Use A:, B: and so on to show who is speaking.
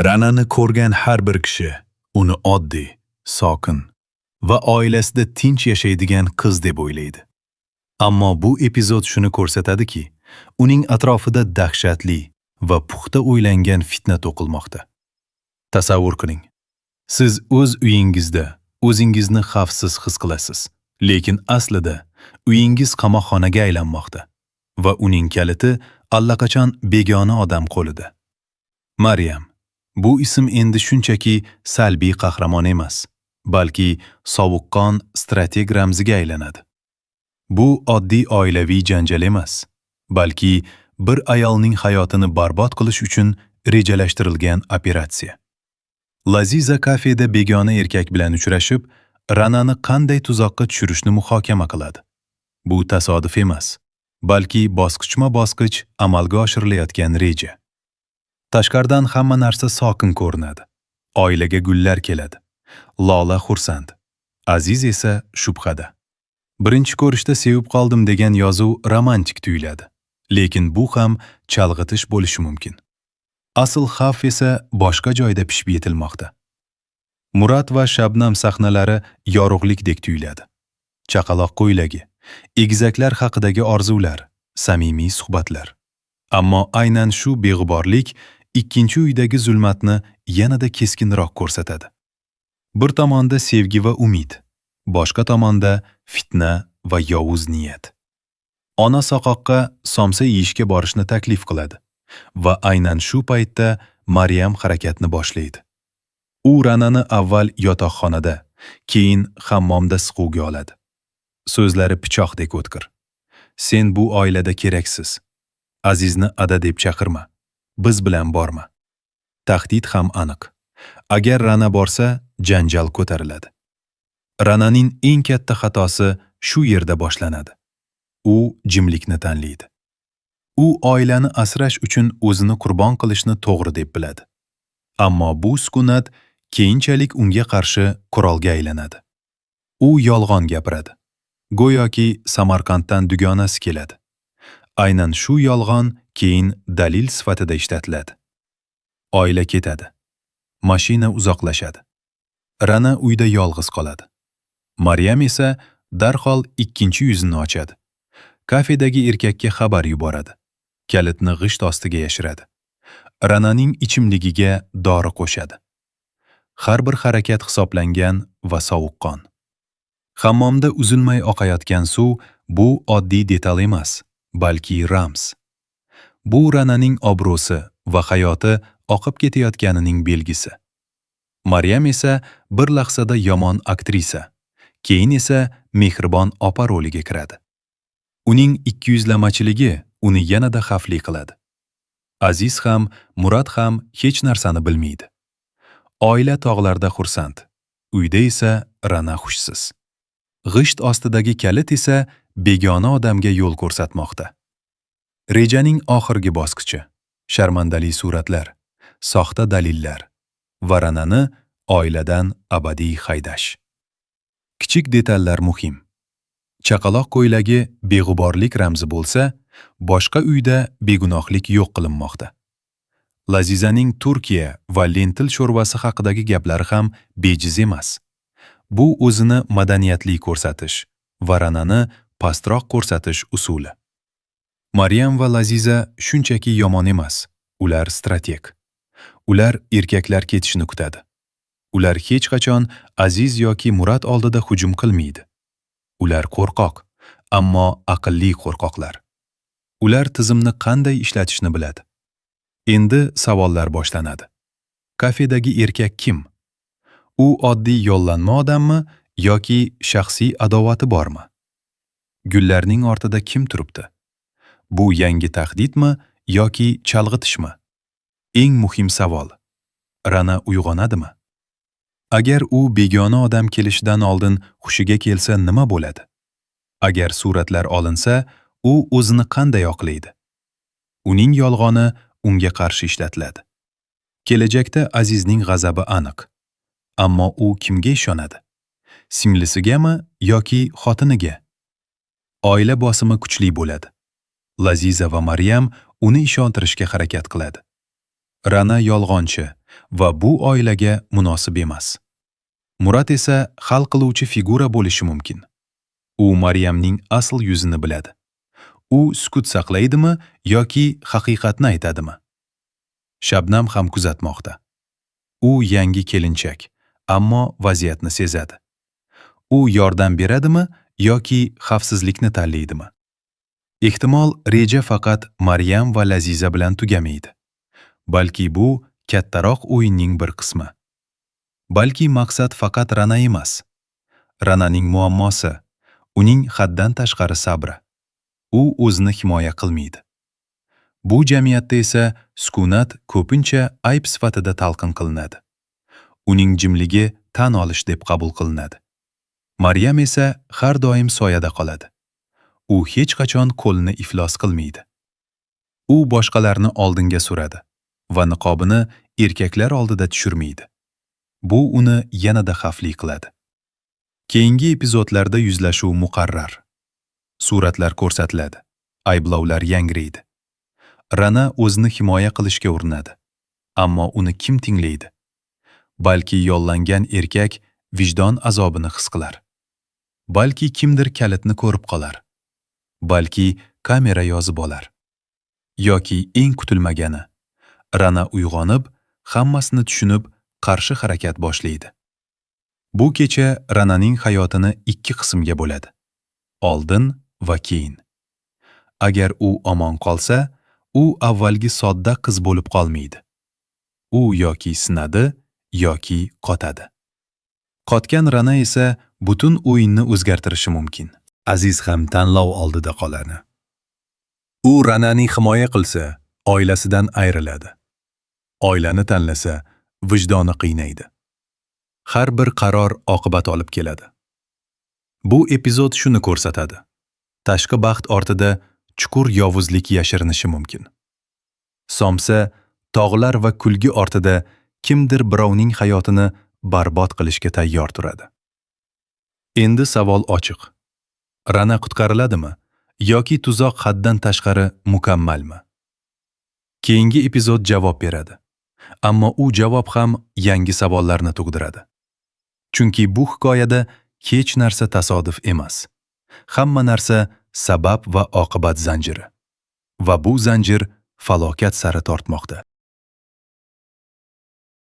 A: Ranani ko'rgan har bir kishi uni oddiy, sokin va oilasida tinch yashaydigan qiz deb o'ylaydi. Ammo bu epizod shuni ko'rsatadiki, uning atrofida dahshatli va puxta o'ylangan fitna to'qilmoqda. Tasavvur qiling. Siz o'z uyingizda o'zingizni xavfsiz his qilasiz, lekin aslida uyingiz qamoqxonaga aylanmoqda va uning kaliti allaqachon begona odam qo'lida. Maryam. Bu ism endi shunchaki salbiy qahramon emas, balki sovuqqon strateg ramziga aylanadi. Bu oddiy oilaviy janjal emas, balki bir ayolning hayotini barbod qilish uchun rejalashtirilgan operatsiya. Laziza kafeda begona erkak bilan uchrashib, Ranani qanday tuzoqqa tushirishni muhokama qiladi. Bu tasodif emas, balki bosqichma-bosqich amalga oshirilayotgan reja. Tashqaridan hamma narsa sokin ko'rinadi. Oilaga gullar keladi. Lola xursand. Aziz esa shubhada. Birinchi ko'rishda sevib qoldim degan yozuv romantik tuyuladi. Lekin bu ham chalg'itish bo'lishi mumkin. Asl xavf esa boshqa joyda pishib yetilmoqda. Murat va Shabnam sahnalari yorug'likdek tuyuladi. Chaqaloq ko'ylagi, egizaklar haqidagi orzular, samimiy suhbatlar. Ammo aynan shu beg'uborlik ikkinchi uydagi zulmatni yanada keskinroq ko'rsatadi. Bir tomonda sevgi va umid, boshqa tomonda fitna va yovuz niyat. Ona soqoqqa somsa yeyishga borishni taklif qiladi va aynan shu paytda Maryam harakatni boshlaydi. U Ranani avval yotoqxonada, keyin hammomda siquvga oladi. So'zlari pichoqdek o'tkir. Sen bu oilada keraksiz. Azizni ada deb chaqirma. Biz bilan borma. Tahdid ham aniq. Agar Rana borsa, janjal ko'tariladi. Rananing eng katta xatosi shu yerda boshlanadi. U jimlikni tanlaydi. U oilani asrash uchun o'zini qurbon qilishni to'g'ri deb biladi. Ammo bu sukunat keyinchalik unga qarshi qurolga aylanadi. U yolg'on gapiradi. Go'yoki Samarqanddan dugonasi keladi. Aynan shu yolg'on keyin dalil sifatida ishlatiladi. Oila ketadi. Mashina uzoqlashadi. Rana uyda yolg'iz qoladi. Maryam esa darhol ikkinchi yuzini ochadi. Kafedagi erkakka xabar yuboradi. Kalitni g'isht ostiga yashiradi. Rananing ichimligiga dori qo'shadi. Har bir harakat hisoblangan va sovuqqon. Hammomda uzilmay oqayotgan suv bu oddiy detal emas, balki ramz. Bu Rananing obro'si va hayoti oqib ketayotganining belgisi. Maryam esa bir lahzada yomon aktrisa, keyin esa mehribon opa roliga kiradi. Uning ikkiyuzlamachiligi uni yanada xavfli qiladi. Aziz ham, Murat ham hech narsani bilmaydi. Oila tog'larda xursand, uyda esa Rana xushsiz. G'isht ostidagi kalit esa begona odamga yo'l ko'rsatmoqda. Rejaning oxirgi bosqichi, sharmandali suratlar, soxta dalillar va Ranani oiladan abadiy haydash. Kichik detallar muhim. Chaqaloq ko'ylagi beg'uborlik ramzi bo'lsa, boshqa uyda begunohlik yo'q qilinmoqda. Lazizaning Turkiya va lentil sho'rvasi haqidagi gaplari ham bejiz emas. Bu o'zini madaniyatli ko'rsatish va Ranani pastroq ko'rsatish usuli. Maryam va Laziza shunchaki yomon emas, ular strateg. Ular erkaklar ketishini kutadi. Ular hech qachon Aziz yoki Murat oldida hujum qilmaydi. Ular qo'rqoq, ammo aqlli qo'rqoqlar. Ular tizimni qanday ishlatishni biladi. Endi savollar boshlanadi. Kafedagi erkak kim? U oddiy yollanma odammi yoki shaxsiy adovati bormi? Gullarning ortida kim turibdi? Bu yangi tahdidmi yoki chalg'itishmi? Eng muhim savol. Rana uyg'onadimi? Agar u begona odam kelishidan oldin hushiga kelsa nima bo'ladi? Agar suratlar olinsa, u o'zini qanday oqlaydi? Uning yolg'oni unga qarshi ishlatiladi. Kelajakda Azizning g'azabi aniq. Ammo u kimga ishonadi? Singlisigami yoki xotiniga? Oila bosimi kuchli bo'ladi. Laziza va Maryam uni ishontirishga harakat qiladi. Rana yolg'onchi va bu oilaga munosib emas. Murat esa hal qiluvchi figura bo'lishi mumkin. U Maryamning asl yuzini biladi. U sukut saqlaydimi yoki haqiqatni aytadimi? Shabnam ham kuzatmoqda. U yangi kelinchak, ammo vaziyatni sezadi. U yordam beradimi yoki xavfsizlikni tanlaydimi? Ehtimol reja faqat Maryam va Laziza bilan tugamaydi. Balki bu kattaroq o'yinning bir qismi. Balki maqsad faqat Rana emas. Rananing muammosi, uning haddan tashqari sabri. U o'zini himoya qilmaydi. Bu jamiyatda esa sukunat ko'pincha ayb sifatida talqin qilinadi. Uning jimligi tan olish deb qabul qilinadi. Maryam esa har doim soyada qoladi. U hech qachon qo'lini iflos qilmaydi. U boshqalarni oldinga suradi va niqobini erkaklar oldida tushirmaydi. Bu uni yanada xavfli qiladi. Keyingi epizodlarda yuzlashuv muqarrar. Suratlar ko'rsatiladi. Ayblovlar yangraydi. Rana o'zini himoya qilishga urinadi. Ammo uni kim tinglaydi? Balki yollangan erkak vijdon azobini his qilar. Balki kimdir kalitni ko'rib qolar. Balki kamera yozib olar. Yoki eng kutilmagani, Rana uyg'onib, hammasini tushunib, qarshi harakat boshlaydi. Bu kecha Rananing hayotini ikki qismga bo'ladi. Oldin va keyin. Agar u omon qolsa, u avvalgi sodda qiz bo'lib qolmaydi. U yoki sinadi, yoki qotadi. Qotgan Rana esa butun o'yinni o'zgartirishi mumkin. Aziz ham tanlov oldida qoladi. U Ranani himoya qilsa, oilasidan ayriladi. Oilani tanlasa, vijdoni qiynaydi. Har bir qaror oqibat olib keladi. Bu epizod shuni ko'rsatadi. Tashqi baxt ortida chuqur yovuzlik yashirinishi mumkin. Somsa, tog'lar va kulgi ortida kimdir birovning hayotini barbod qilishga tayyor turadi. Endi savol ochiq. Rana qutqariladimi yoki tuzoq haddan tashqari mukammalmi? Keyingi epizod javob beradi. Ammo u javob ham yangi savollarni tug'diradi. Chunki bu hikoyada hech narsa tasodif emas. Hamma narsa sabab va oqibat zanjiri. Va bu zanjir falokat sari tortmoqda.